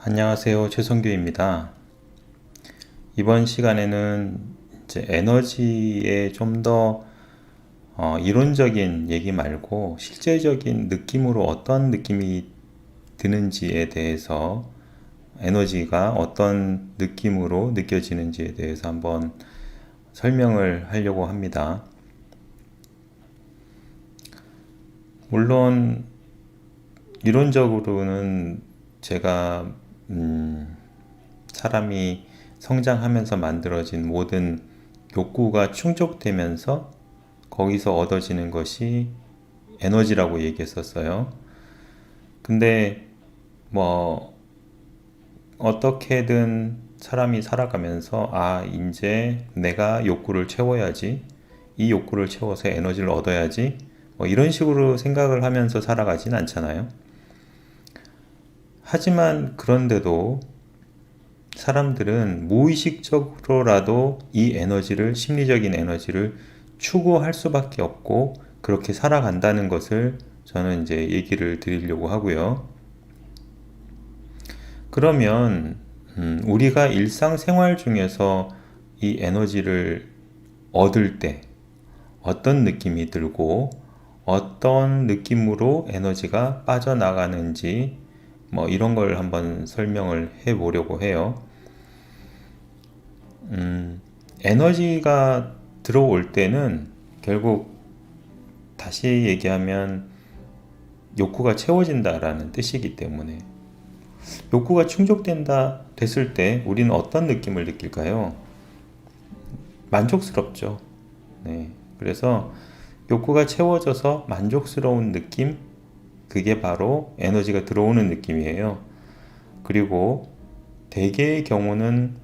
안녕하세요. 최성규입니다. 이번 시간에는 이제 에너지에 좀 더 이론적인 얘기 말고 실제적인 느낌으로 어떤 느낌이 드는지에 대해서 에너지가 어떤 느낌으로 느껴지는지에 대해서 한번 설명을 하려고 합니다. 물론 이론적으로는 제가 사람이 성장하면서 만들어진 모든 욕구가 충족되면서 거기서 얻어지는 것이 에너지라고 얘기했었어요. 근데 뭐 어떻게든 사람이 살아가면서 이제 내가 욕구를 채워야지, 이 욕구를 채워서 에너지를 얻어야지, 뭐 이런 식으로 생각을 하면서 살아가진 않잖아요. 하지만 그런데도 사람들은 무의식적으로라도 이 에너지를, 심리적인 에너지를 추구할 수밖에 없고 그렇게 살아간다는 것을 저는 이제 얘기를 드리려고 하고요. 그러면 우리가 일상생활 중에서 이 에너지를 얻을 때 어떤 느낌이 들고 어떤 느낌으로 에너지가 빠져나가는지 뭐 이런 걸 한번 설명을 해 보려고 해요. 에너지가 들어올 때는 결국 다시 얘기하면 욕구가 채워진다라는 뜻이기 때문에 욕구가 충족된다 됐을 때 우리는 어떤 느낌을 느낄까요? 만족스럽죠. 네. 그래서 욕구가 채워져서 만족스러운 느낌, 그게 바로 에너지가 들어오는 느낌이에요. 그리고 대개의 경우는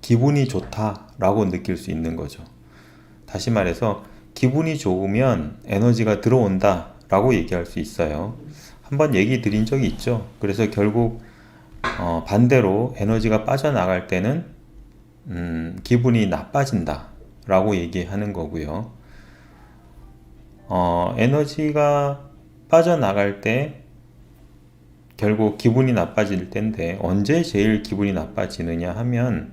기분이 좋다라고 느낄 수 있는 거죠. 다시 말해서 기분이 좋으면 에너지가 들어온다라고 얘기할 수 있어요. 한번 얘기 드린 적이 있죠. 그래서 결국 반대로 에너지가 빠져나갈 때는 기분이 나빠진다라고 얘기하는 거고요. 에너지가 빠져나갈 때 결국 기분이 나빠질 텐데 언제 제일 기분이 나빠지느냐 하면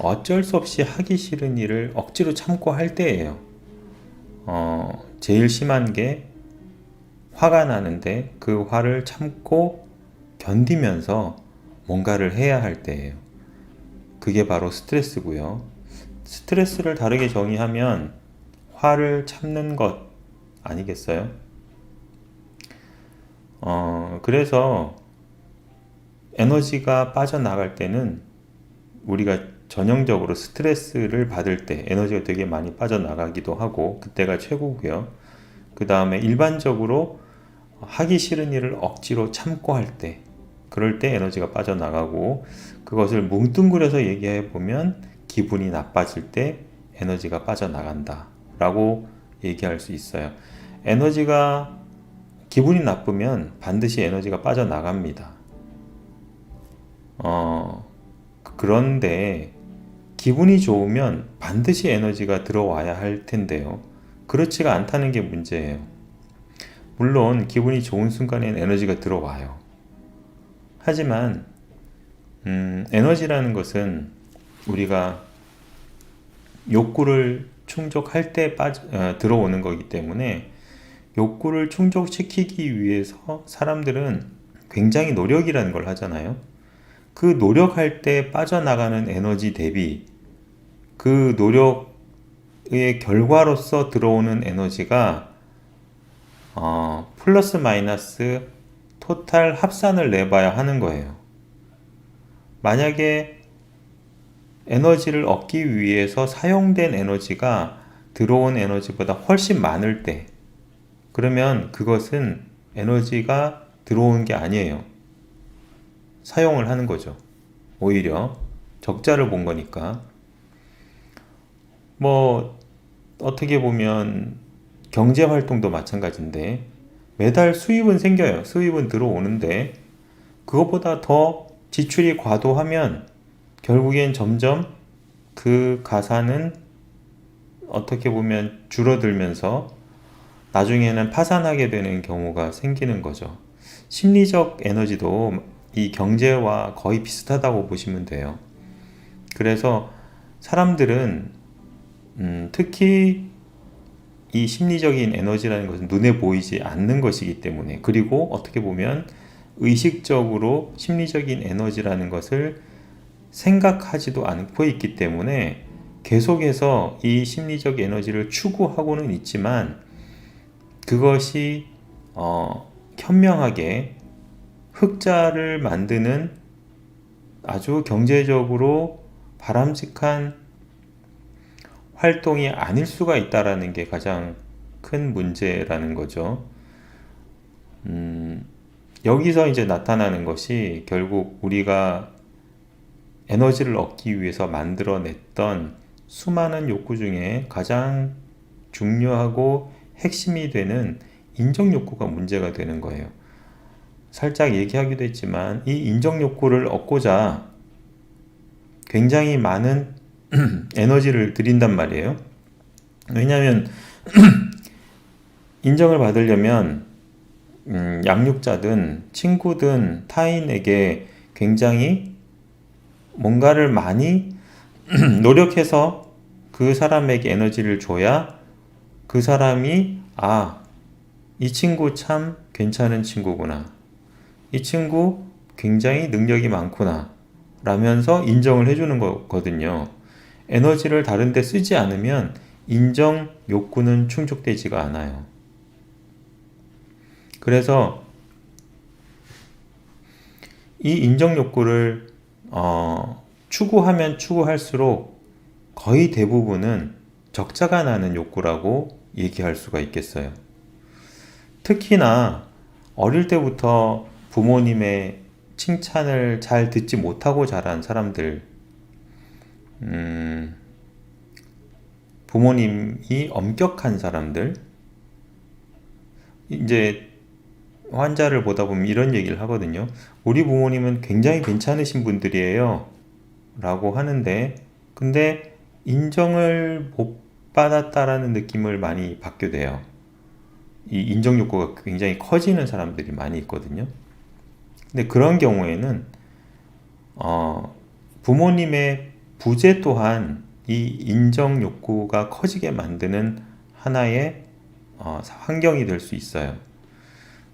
어쩔 수 없이 하기 싫은 일을 억지로 참고 할 때예요. 제일 심한 게 화가 나는데 그 화를 참고 견디면서 뭔가를 해야 할 때예요. 그게 바로 스트레스고요. 스트레스를 다르게 정의하면 화를 참는 것 아니겠어요? 그래서 에너지가 빠져나갈 때는 우리가 전형적으로 스트레스를 받을 때 에너지가 되게 많이 빠져나가기도 하고 그때가 최고고요. 그 다음에 일반적으로 하기 싫은 일을 억지로 참고 할 때, 그럴 때 에너지가 빠져나가고 그것을 뭉뚱그려서 얘기해 보면 기분이 나빠질 때 에너지가 빠져나간다 라고 얘기할 수 있어요. 에너지가 기분이 나쁘면 반드시 에너지가 빠져나갑니다. 그런데 기분이 좋으면 반드시 에너지가 들어와야 할 텐데요. 그렇지가 않다는 게 문제예요. 물론 기분이 좋은 순간엔 에너지가 들어와요. 하지만 에너지라는 것은 우리가 욕구를 충족할 때 들어오는 거기 때문에 욕구를 충족시키기 위해서 사람들은 굉장히 노력이라는 걸 하잖아요. 그 노력할 때 빠져나가는 에너지 대비 그 노력의 결과로서 들어오는 에너지가 플러스 마이너스 토탈 합산을 내봐야 하는 거예요. 만약에 에너지를 얻기 위해서 사용된 에너지가 들어온 에너지보다 훨씬 많을 때, 그러면 그것은 에너지가 들어온 게 아니에요. 사용을 하는 거죠. 오히려 적자를 본 거니까. 뭐 어떻게 보면 경제 활동도 마찬가지인데 매달 수입은 생겨요. 수입은 들어오는데 그것보다 더 지출이 과도하면 결국엔 점점 그 가사는 어떻게 보면 줄어들면서 나중에는 파산하게 되는 경우가 생기는 거죠. 심리적 에너지도 이 경제와 거의 비슷하다고 보시면 돼요. 그래서 사람들은 특히 이 심리적인 에너지라는 것은 눈에 보이지 않는 것이기 때문에, 그리고 어떻게 보면 의식적으로 심리적인 에너지라는 것을 생각하지도 않고 있기 때문에 계속해서 이 심리적 에너지를 추구하고는 있지만 그것이 현명하게 흑자를 만드는 아주 경제적으로 바람직한 활동이 아닐 수가 있다라는 게 가장 큰 문제라는 거죠. 여기서 이제 나타나는 것이 결국 우리가 에너지를 얻기 위해서 만들어냈던 수많은 욕구 중에 가장 중요하고 핵심이 되는 인정 욕구가 문제가 되는 거예요. 살짝 얘기하기도 했지만 이 인정 욕구를 얻고자 굉장히 많은 에너지를 들인단 말이에요. 왜냐하면 인정을 받으려면 양육자든 친구든 타인에게 굉장히 뭔가를 많이 노력해서 그 사람에게 에너지를 줘야 그 사람이 이 친구 참 괜찮은 친구구나, 이 친구 굉장히 능력이 많구나 라면서 인정을 해주는 거거든요. 에너지를 다른 데 쓰지 않으면 인정 욕구는 충족되지가 않아요. 그래서 이 인정 욕구를 추구하면 추구할수록 거의 대부분은 적자가 나는 욕구라고 얘기할 수가 있겠어요. 특히나 어릴 때부터 부모님의 칭찬을 잘 듣지 못하고 자란 사람들, 부모님이 엄격한 사람들, 이제 환자를 보다 보면 이런 얘기를 하거든요. 우리 부모님은 굉장히 괜찮으신 분들이에요 라고 하는데, 근데 인정을 못 받았다라는 느낌을 많이 받게 돼요. 이 인정 욕구가 굉장히 커지는 사람들이 많이 있거든요. 근데 그런 경우에는 부모님의 부재 또한 이 인정 욕구가 커지게 만드는 하나의 환경이 될 수 있어요.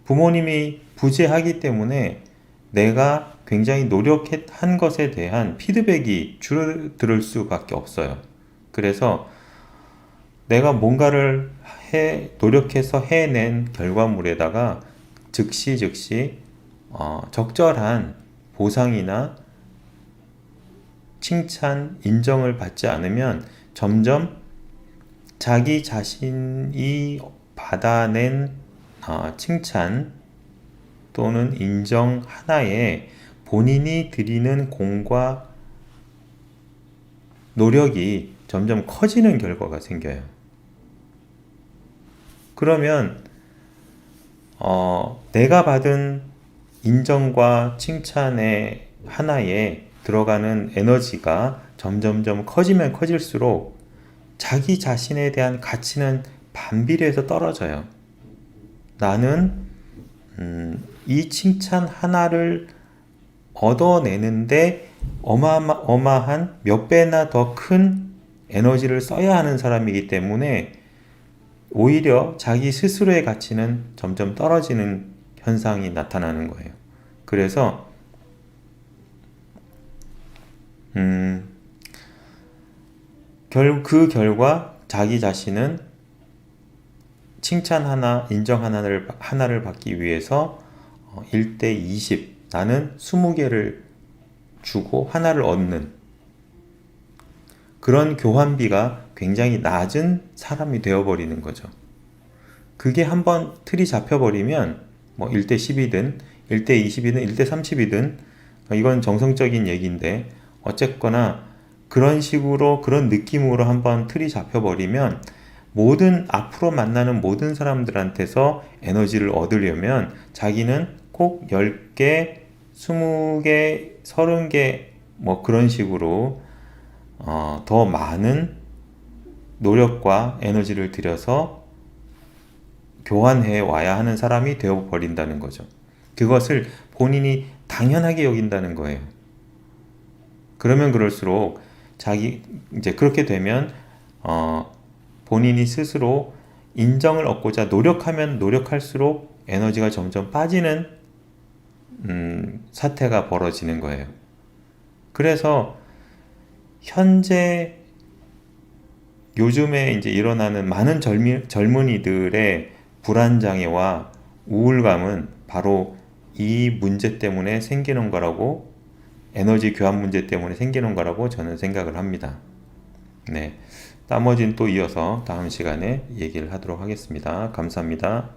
부모님이 부재하기 때문에 내가 굉장히 노력한 것에 대한 피드백이 줄어들 수밖에 없어요. 그래서 내가 뭔가를 노력해서 해낸 결과물에다가 즉시 적절한 보상이나 칭찬, 인정을 받지 않으면 점점 자기 자신이 받아낸 칭찬 또는 인정 하나에 본인이 들이는 공과 노력이 점점 커지는 결과가 생겨요. 그러면 내가 받은 인정과 칭찬의 하나에 들어가는 에너지가 점점점 커지면 커질수록 자기 자신에 대한 가치는 반비례해서 떨어져요. 나는 이 칭찬 하나를 얻어내는데 어마어마한 몇 배나 더 큰 에너지를 써야 하는 사람이기 때문에 오히려 자기 스스로의 가치는 점점 떨어지는 현상이 나타나는 거예요. 그래서 그 결과 자기 자신은 칭찬 하나, 인정 하나를 받기 위해서 1대 20, 나는 20개를 주고 하나를 얻는 그런 교환비가 굉장히 낮은 사람이 되어버리는 거죠. 그게 한번 틀이 잡혀버리면 뭐 1대 10이든 1대 20이든 1대 30이든 이건 정성적인 얘기인데 어쨌거나 그런 식으로 그런 느낌으로 한번 틀이 잡혀버리면 앞으로 만나는 모든 사람들한테서 에너지를 얻으려면 자기는 꼭 10개, 20개, 30개 뭐 그런 식으로 더 많은 노력과 에너지를 들여서 교환해 와야 하는 사람이 되어 버린다는 거죠. 그것을 본인이 당연하게 여긴다는 거예요. 그러면 그럴수록 이제 그렇게 되면 본인이 스스로 인정을 얻고자 노력하면 노력할수록 에너지가 점점 빠지는 사태가 벌어지는 거예요. 그래서 현재 요즘에 이제 일어나는 많은 젊은이들의 불안장애와 우울감은 바로 이 문제 때문에 생기는 거라고, 에너지 교환 문제 때문에 생기는 거라고 저는 생각을 합니다. 네. 나머지는 또 이어서 다음 시간에 얘기를 하도록 하겠습니다. 감사합니다.